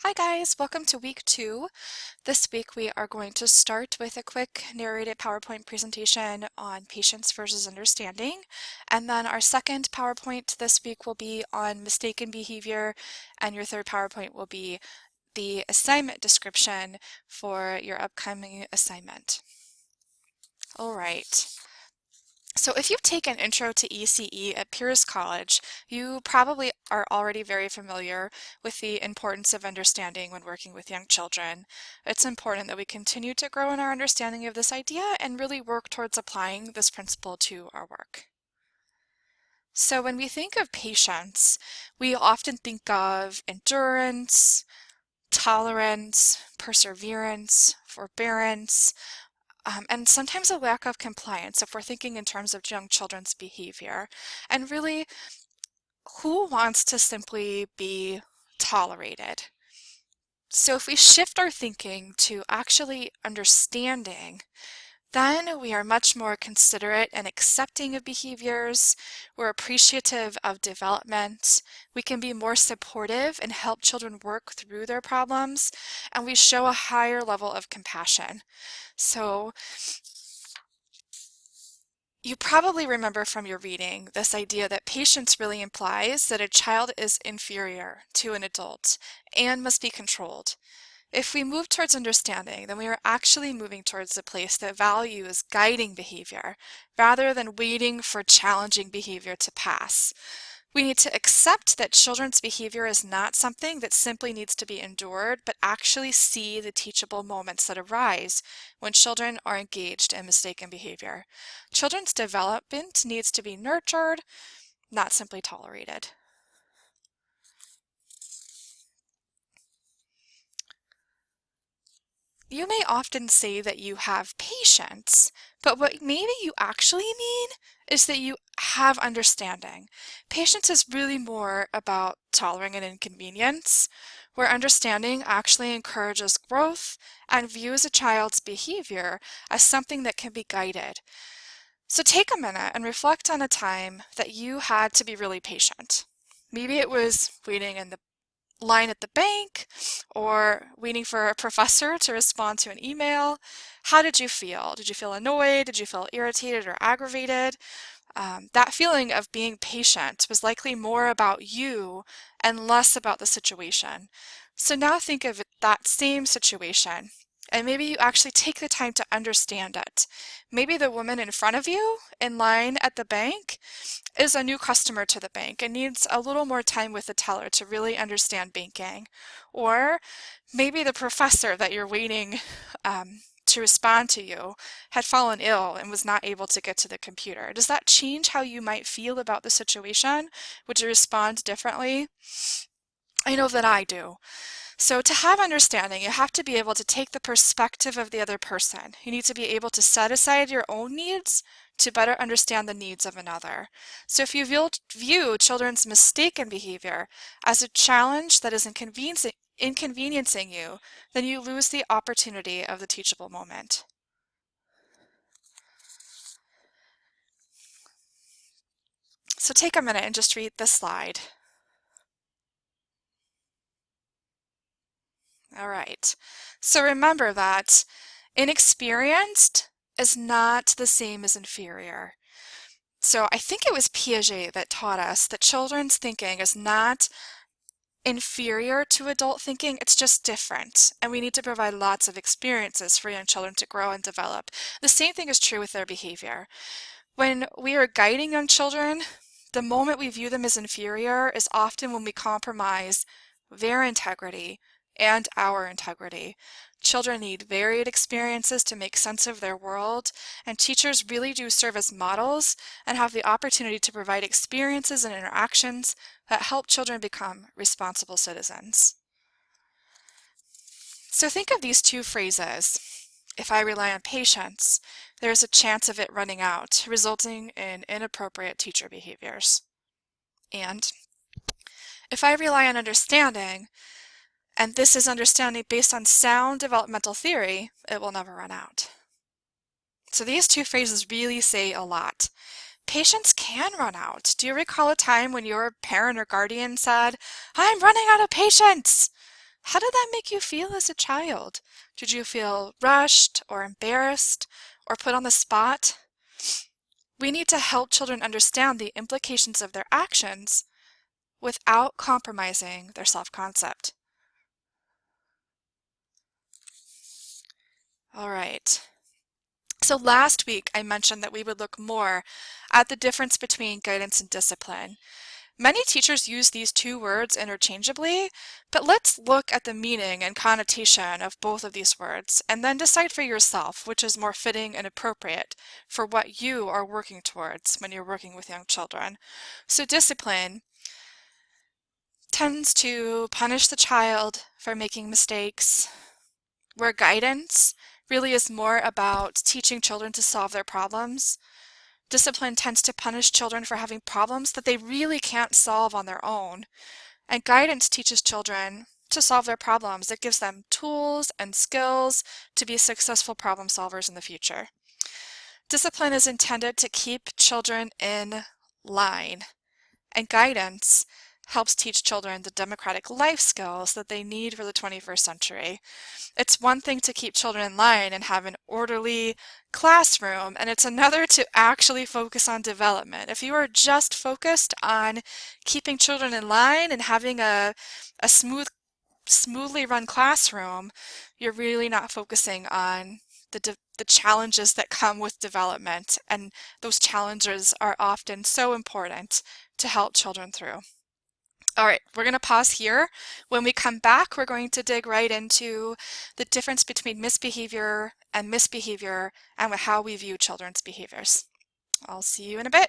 Hi guys, welcome to week 2. This week we are going to start with a quick narrated PowerPoint presentation on patience versus understanding. And then our second PowerPoint this week will be on mistaken behavior, and your third PowerPoint will be the assignment description for your upcoming assignment. All right. So if you've taken Intro to ECE at Pierce College, you probably are already very familiar with the importance of understanding when working with young children. It's important that we continue to grow in our understanding of this idea and really work towards applying this principle to our work. So when we think of patience, we often think of endurance, tolerance, perseverance, forbearance, and sometimes a lack of compliance if we're thinking in terms of young children's behavior. And really, who wants to simply be tolerated? So if we shift our thinking to actually understanding, then we are much more considerate and accepting of behaviors. We're appreciative of development. We can be more supportive and help children work through their problems, and we show a higher level of compassion. So you probably remember from your reading this idea that patience really implies that a child is inferior to an adult and must be controlled. If we move towards understanding, then we are actually moving towards a place that values guiding behavior rather than waiting for challenging behavior to pass. We need to accept that children's behavior is not something that simply needs to be endured, but actually see the teachable moments that arise when children are engaged in mistaken behavior. Children's development needs to be nurtured, not simply tolerated. You may often say that you have patience, but what maybe you actually mean is that you have understanding. Patience is really more about tolerating an inconvenience, where understanding actually encourages growth and views a child's behavior as something that can be guided. So take a minute and reflect on a time that you had to be really patient. Maybe it was waiting in the line at the bank or waiting for a professor to respond to an email. How did you feel? Did you feel annoyed? Did you feel irritated or aggravated? That feeling of being patient was likely more about you and less about the situation. So now think of that same situation, and maybe you actually take the time to understand it. Maybe the woman in front of you in line at the bank is a new customer to the bank and needs a little more time with the teller to really understand banking. Or maybe the professor that you're waiting to respond to you had fallen ill and was not able to get to the computer. Does that change how you might feel about the situation? Would you respond differently? I know that I do. So to have understanding, you have to be able to take the perspective of the other person. You need to be able to set aside your own needs to better understand the needs of another. So if you view children's mistaken behavior as a challenge that is inconveniencing you, then you lose the opportunity of the teachable moment. So take a minute and just read this slide. All right. So remember that inexperienced is not the same as inferior. So I think it was Piaget that taught us that children's thinking is not inferior to adult thinking, it's just different. And we need to provide lots of experiences for young children to grow and develop. The same thing is true with their behavior. When we are guiding young children, the moment we view them as inferior is often when we compromise their integrity and our integrity. Children need varied experiences to make sense of their world, and teachers really do serve as models and have the opportunity to provide experiences and interactions that help children become responsible citizens. So think of these two phrases. If I rely on patience, there's a chance of it running out, resulting in inappropriate teacher behaviors. And if I rely on understanding, and this is understanding based on sound developmental theory, it will never run out. So these two phrases really say a lot. Patience can run out. Do you recall a time when your parent or guardian said, "I'm running out of patience"? How did that make you feel as a child? Did you feel rushed or embarrassed or put on the spot? We need to help children understand the implications of their actions without compromising their self-concept. All right. So last week I mentioned that we would look more at the difference between guidance and discipline. Many teachers use these two words interchangeably, but let's look at the meaning and connotation of both of these words and then decide for yourself which is more fitting and appropriate for what you are working towards when you're working with young children. So discipline tends to punish the child for making mistakes, where guidance really is more about teaching children to solve their problems. Discipline tends to punish children for having problems that they really can't solve on their own. And guidance teaches children to solve their problems. It gives them tools and skills to be successful problem solvers in the future. Discipline is intended to keep children in line, and guidance helps teach children the democratic life skills that they need for the 21st century. It's one thing to keep children in line and have an orderly classroom, and it's another to actually focus on development. If you are just focused on keeping children in line and having a smoothly run classroom, you're really not focusing on the challenges that come with development, and those challenges are often so important to help children through. All right, we're going to pause here. When we come back, we're going to dig right into the difference between misbehavior and how we view children's behaviors. I'll see you in a bit.